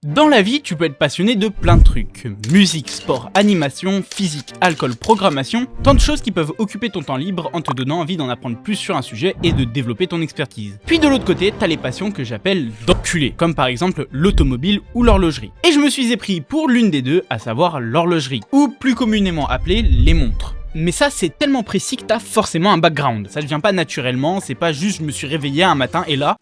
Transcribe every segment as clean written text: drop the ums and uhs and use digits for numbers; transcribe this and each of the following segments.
Dans la vie, tu peux être passionné de plein de trucs. Musique, sport, animation, physique, alcool, programmation, tant de choses qui peuvent occuper ton temps libre en te donnant envie d'en apprendre plus sur un sujet et de développer ton expertise. Puis de l'autre côté, t'as les passions que j'appelle d'enculés, comme par exemple l'automobile ou l'horlogerie. Et je me suis épris pour l'une des deux, à savoir l'horlogerie, ou plus communément appelée les montres. Mais ça, c'est tellement précis que t'as forcément un background. Ça ne vient pas naturellement, c'est pas juste je me suis réveillé un matin et là...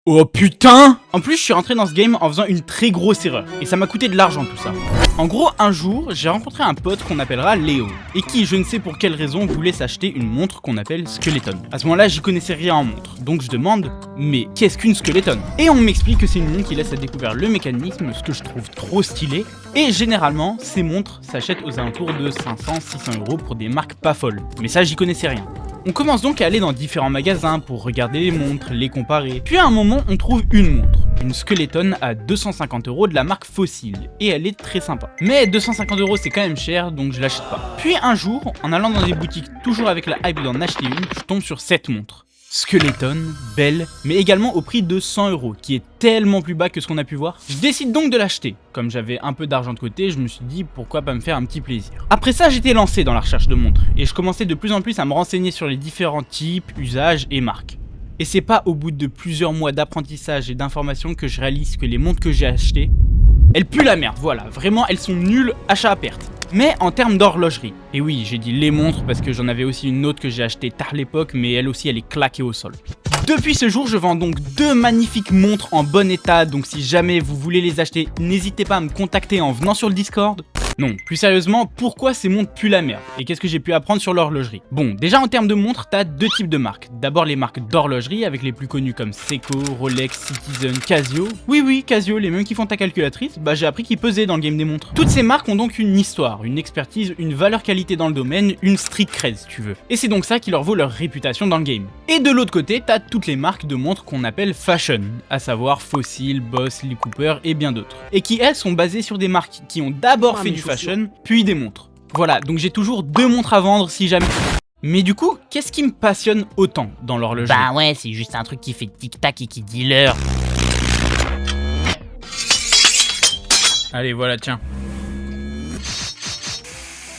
Oh putain! En plus, je suis rentré dans ce game en faisant une très grosse erreur, et ça m'a coûté de l'argent tout ça. En gros, un jour, j'ai rencontré un pote qu'on appellera Léo, et qui, je ne sais pour quelle raison, voulait s'acheter une montre qu'on appelle Skeleton. À ce moment-là, j'y connaissais rien en montre, donc je demande, mais qu'est-ce qu'une Skeleton? Et on m'explique que c'est une montre qui laisse à découvert le mécanisme, ce que je trouve trop stylé, et généralement, ces montres s'achètent aux alentours de 500-600 € pour des marques pas folles. Mais ça, j'y connaissais rien. On commence donc à aller dans différents magasins pour regarder les montres, les comparer. Puis à un moment, on trouve une montre, une Skeleton à 250 € de la marque Fossil, et elle est très sympa. Mais 250 € c'est quand même cher, donc je l'achète pas. Puis un jour, en allant dans des boutiques toujours avec la hype d'en acheter une, je tombe sur cette montre. Skeleton, belle, mais également au prix de 100 €, qui est tellement plus bas que ce qu'on a pu voir. Je décide donc de l'acheter. Comme j'avais un peu d'argent de côté, je me suis dit pourquoi pas me faire un petit plaisir. Après ça, j'étais lancé dans la recherche de montres, et je commençais de plus en plus à me renseigner sur les différents types, usages et marques. Et c'est pas au bout de plusieurs mois d'apprentissage et d'informations que je réalise que les montres que j'ai achetées, elles puent la merde, voilà, vraiment elles sont nulles, achat à perte. Mais en termes d'horlogerie, et oui, j'ai dit les montres parce que j'en avais aussi une autre que j'ai achetée tard l'époque, mais elle aussi elle est claquée au sol. Depuis ce jour, je vends donc 2 magnifiques montres en bon état, donc si jamais vous voulez les acheter, n'hésitez pas à me contacter en venant sur le Discord. Non, plus sérieusement, pourquoi ces montres puent la merde? Et qu'est-ce que j'ai pu apprendre sur l'horlogerie? Bon, déjà en termes de montres, t'as 2 types de marques. D'abord les marques d'horlogerie, avec les plus connues comme Seiko, Rolex, Citizen, Casio. Oui, Casio, les mêmes qui font ta calculatrice, bah j'ai appris qu'ils pesaient dans le game des montres. Toutes ces marques ont donc une histoire, une expertise, une valeur qualité dans le domaine, une street cred si tu veux. Et c'est donc ça qui leur vaut leur réputation dans le game. Et de l'autre côté, t'as toutes les marques de montres qu'on appelle fashion, à savoir Fossil, Boss, Lee Cooper et bien d'autres. Et qui elles sont basées sur des marques qui ont d'abord fait du fashion, puis des montres. Voilà, donc j'ai toujours 2 montres à vendre si jamais... Mais du coup, qu'est-ce qui me passionne autant dans l'horlogerie? Bah ouais, c'est juste un truc qui fait tic-tac et qui dit l'heure. Allez, voilà, tiens.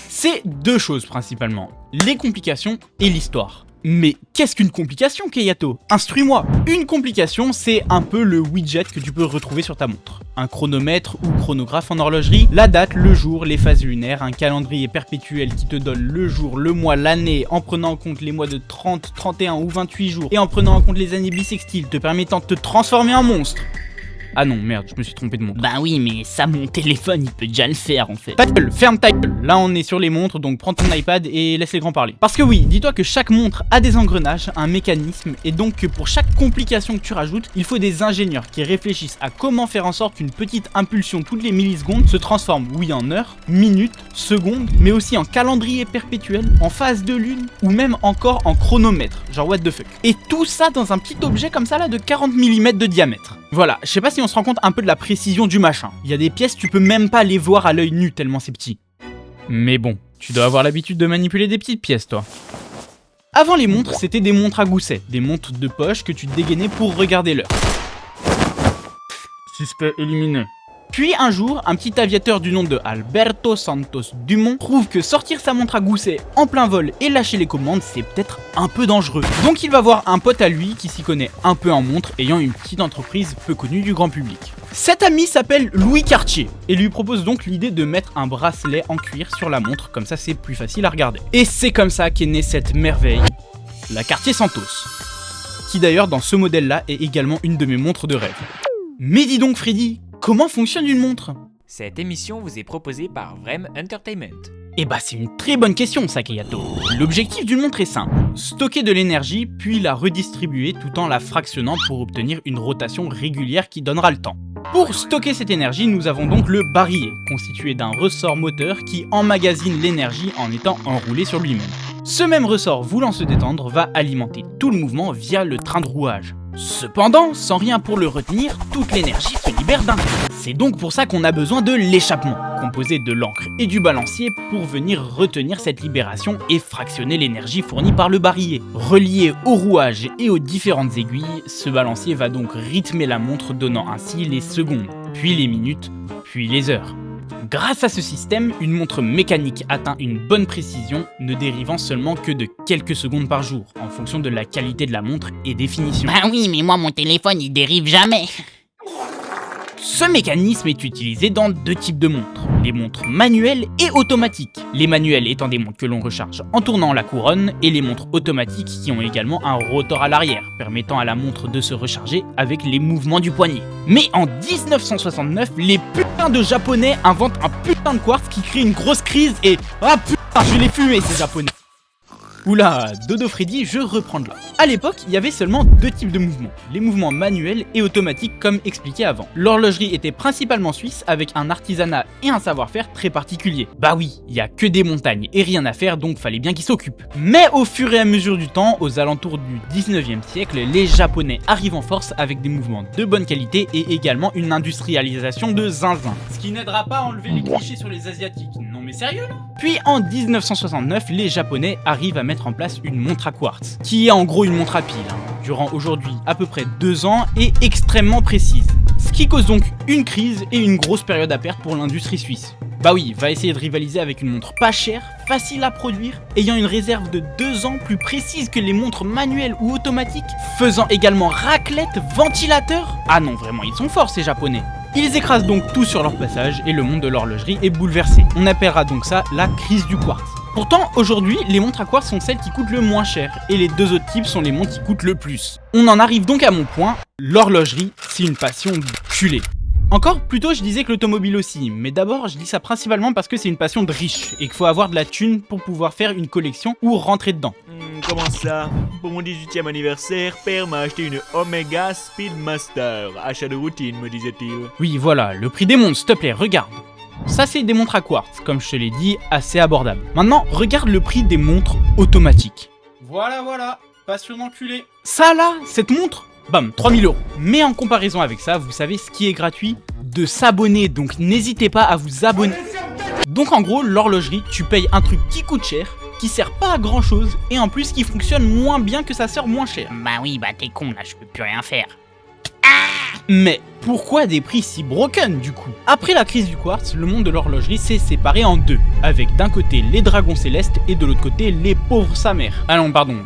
C'est 2 choses principalement, les complications et l'histoire. Mais qu'est-ce qu'une complication, Kayato? Instruis-moi. Une complication, c'est un peu le widget que tu peux retrouver sur ta montre. Un chronomètre ou chronographe en horlogerie, la date, le jour, les phases lunaires, un calendrier perpétuel qui te donne le jour, le mois, l'année, en prenant en compte les mois de 30, 31 ou 28 jours, et en prenant en compte les années bissextiles, te permettant de te transformer en monstre. Ah non, merde, je me suis trompé de montre. Bah oui, mais ça, mon téléphone, il peut déjà le faire en fait. Ta gueule, ferme ta gueule. Là, on est sur les montres, donc prends ton iPad et laisse les grands parler. Parce que oui, dis-toi que chaque montre a des engrenages, un mécanisme, et donc que pour chaque complication que tu rajoutes, il faut des ingénieurs qui réfléchissent à comment faire en sorte qu'une petite impulsion toutes les millisecondes se transforme, oui, en heures, minutes, secondes, mais aussi en calendrier perpétuel, en phase de lune, ou même encore en chronomètre, genre what the fuck. Et tout ça dans un petit objet comme ça là de 40 mm de diamètre. Voilà, je sais pas si on se rend compte un peu de la précision du machin. Il y a des pièces, tu peux même pas les voir à l'œil nu tellement c'est petit. Mais bon, tu dois avoir l'habitude de manipuler des petites pièces, toi. Avant les montres, c'était des montres à gousset, des montres de poche que tu dégainais pour regarder l'heure. Suspect éliminé. Puis un jour, un petit aviateur du nom de Alberto Santos Dumont trouve que sortir sa montre à gousset en plein vol et lâcher les commandes, c'est peut-être un peu dangereux. Donc il va voir un pote à lui qui s'y connaît un peu en montre, ayant une petite entreprise peu connue du grand public. Cet ami s'appelle Louis Cartier et lui propose donc l'idée de mettre un bracelet en cuir sur la montre, comme ça c'est plus facile à regarder. Et c'est comme ça qu'est née cette merveille, la Cartier Santos, qui d'ailleurs dans ce modèle-là est également une de mes montres de rêve. Mais dis donc Freddy, comment fonctionne une montre? Cette émission vous est proposée par Vrem Entertainment. Eh bah c'est une très bonne question ça, Kayato. L'objectif d'une montre est simple, stocker de l'énergie puis la redistribuer tout en la fractionnant pour obtenir une rotation régulière qui donnera le temps. Pour stocker cette énergie, nous avons donc le barillet, constitué d'un ressort moteur qui emmagasine l'énergie en étant enroulé sur lui-même. Ce même ressort voulant se détendre va alimenter tout le mouvement via le train de rouage. Cependant, sans rien pour le retenir, toute l'énergie se libère d'un coup. C'est donc pour ça qu'on a besoin de l'échappement, composé de l'encre et du balancier pour venir retenir cette libération et fractionner l'énergie fournie par le barillet. Relié au rouage et aux différentes aiguilles, ce balancier va donc rythmer la montre, donnant ainsi les secondes, puis les minutes, puis les heures. Grâce à ce système, une montre mécanique atteint une bonne précision, ne dérivant seulement que de quelques secondes par jour, en fonction de la qualité de la montre et des finitions. Bah oui, mais moi mon téléphone il dérive jamais. Ce mécanisme est utilisé dans deux types de montres, les montres manuelles et automatiques. Les manuelles étant des montres que l'on recharge en tournant la couronne, et les montres automatiques qui ont également un rotor à l'arrière, permettant à la montre de se recharger avec les mouvements du poignet. Mais en 1969, les putains de japonais inventent un putain de quartz qui crée une grosse crise et... Ah putain, je l'ai fumé ces japonais. Oula, Dodo Freddy, je reprends de là. A l'époque, il y avait seulement deux types de mouvements, les mouvements manuels et automatiques comme expliqué avant. L'horlogerie était principalement suisse avec un artisanat et un savoir-faire très particulier. Bah oui, il y a que des montagnes et rien à faire donc fallait bien qu'ils s'occupent. Mais au fur et à mesure du temps, aux alentours du 19e siècle, les Japonais arrivent en force avec des mouvements de bonne qualité et également une industrialisation de zinzin. Ce qui n'aidera pas à enlever les clichés sur les Asiatiques, non mais sérieux là? Puis en 1969, les Japonais arrivent à mettre en place une montre à quartz, qui est en gros une montre à pile, durant aujourd'hui à peu près 2 ans et extrêmement précise. Ce qui cause donc une crise et une grosse période à perte pour l'industrie suisse. Bah oui, va essayer de rivaliser avec une montre pas chère, facile à produire, ayant une réserve de 2 ans plus précise que les montres manuelles ou automatiques, faisant également raclette, ventilateur. Ah non, vraiment, ils sont forts ces japonais. Ils écrasent donc tout sur leur passage et le monde de l'horlogerie est bouleversé. On appellera donc ça la crise du quartz. Pourtant, aujourd'hui, les montres à quartz sont celles qui coûtent le moins cher et les deux autres types sont les montres qui coûtent le plus. On en arrive donc à mon point, l'horlogerie, c'est une passion de culé. Encore plus tôt, je disais que l'automobile aussi, mais d'abord, je dis ça principalement parce que c'est une passion de riche et qu'il faut avoir de la thune pour pouvoir faire une collection ou rentrer dedans. Comment ça? Pour mon 18e anniversaire, père m'a acheté une Omega Speedmaster. Achat de routine, me disait-il. Oui, voilà, le prix des montres, s'il te plaît, regarde. Ça, c'est des montres à quartz, comme je te l'ai dit, assez abordable. Maintenant, regarde le prix des montres automatiques. Voilà, passion d'enculé. Ça là, cette montre, bam, 3000 €. Mais en comparaison avec ça, vous savez ce qui est gratuit? De s'abonner, donc n'hésitez pas à vous abonner. Donc en gros, l'horlogerie, tu payes un truc qui coûte cher, qui sert pas à grand chose, et en plus qui fonctionne moins bien que sa sœur moins chère. Bah oui, bah t'es con là, je peux plus rien faire. Mais pourquoi des prix si broken du coup? Après la crise du quartz, le monde de l'horlogerie s'est séparé en deux, avec d'un côté les dragons célestes et de l'autre côté les pauvres sa mère.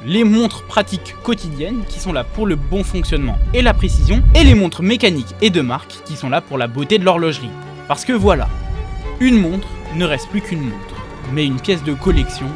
Les montres pratiques quotidiennes qui sont là pour le bon fonctionnement et la précision, et les montres mécaniques et de marque qui sont là pour la beauté de l'horlogerie. Parce que voilà, une montre ne reste plus qu'une montre, mais une pièce de collection,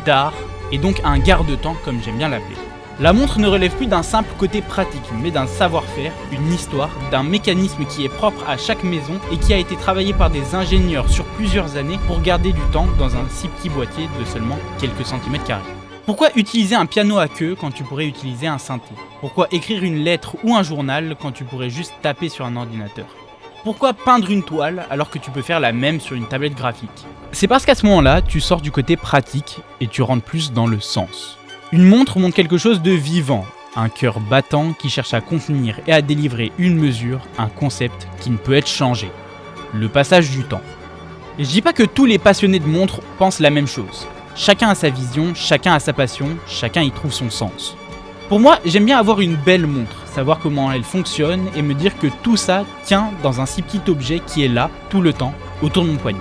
d'art, et donc un garde-temps comme j'aime bien l'appeler. La montre ne relève plus d'un simple côté pratique, mais d'un savoir-faire, une histoire, d'un mécanisme qui est propre à chaque maison et qui a été travaillé par des ingénieurs sur plusieurs années pour garder du temps dans un si petit boîtier de seulement quelques centimètres carrés. Pourquoi utiliser un piano à queue quand tu pourrais utiliser un synthé? Pourquoi écrire une lettre ou un journal quand tu pourrais juste taper sur un ordinateur? Pourquoi peindre une toile alors que tu peux faire la même sur une tablette graphique? C'est parce qu'à ce moment-là, tu sors du côté pratique et tu rentres plus dans le sens. Une montre montre quelque chose de vivant, un cœur battant qui cherche à contenir et à délivrer une mesure, un concept qui ne peut être changé. Le passage du temps. Et je dis pas que tous les passionnés de montres pensent la même chose. Chacun a sa vision, chacun a sa passion, chacun y trouve son sens. Pour moi, j'aime bien avoir une belle montre, savoir comment elle fonctionne et me dire que tout ça tient dans un si petit objet qui est là, tout le temps, autour de mon poignet.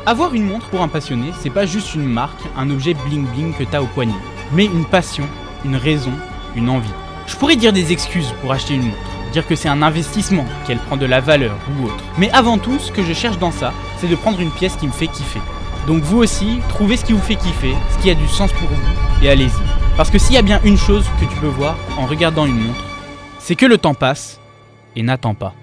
Avoir une montre pour un passionné, c'est pas juste une marque, un objet bling bling que t'as au poignet, mais une passion, une raison, une envie. Je pourrais dire des excuses pour acheter une montre, dire que c'est un investissement, qu'elle prend de la valeur ou autre. Mais avant tout, ce que je cherche dans ça, c'est de prendre une pièce qui me fait kiffer. Donc vous aussi, trouvez ce qui vous fait kiffer, ce qui a du sens pour vous, et allez-y. Parce que s'il y a bien une chose que tu peux voir en regardant une montre, c'est que le temps passe et n'attend pas.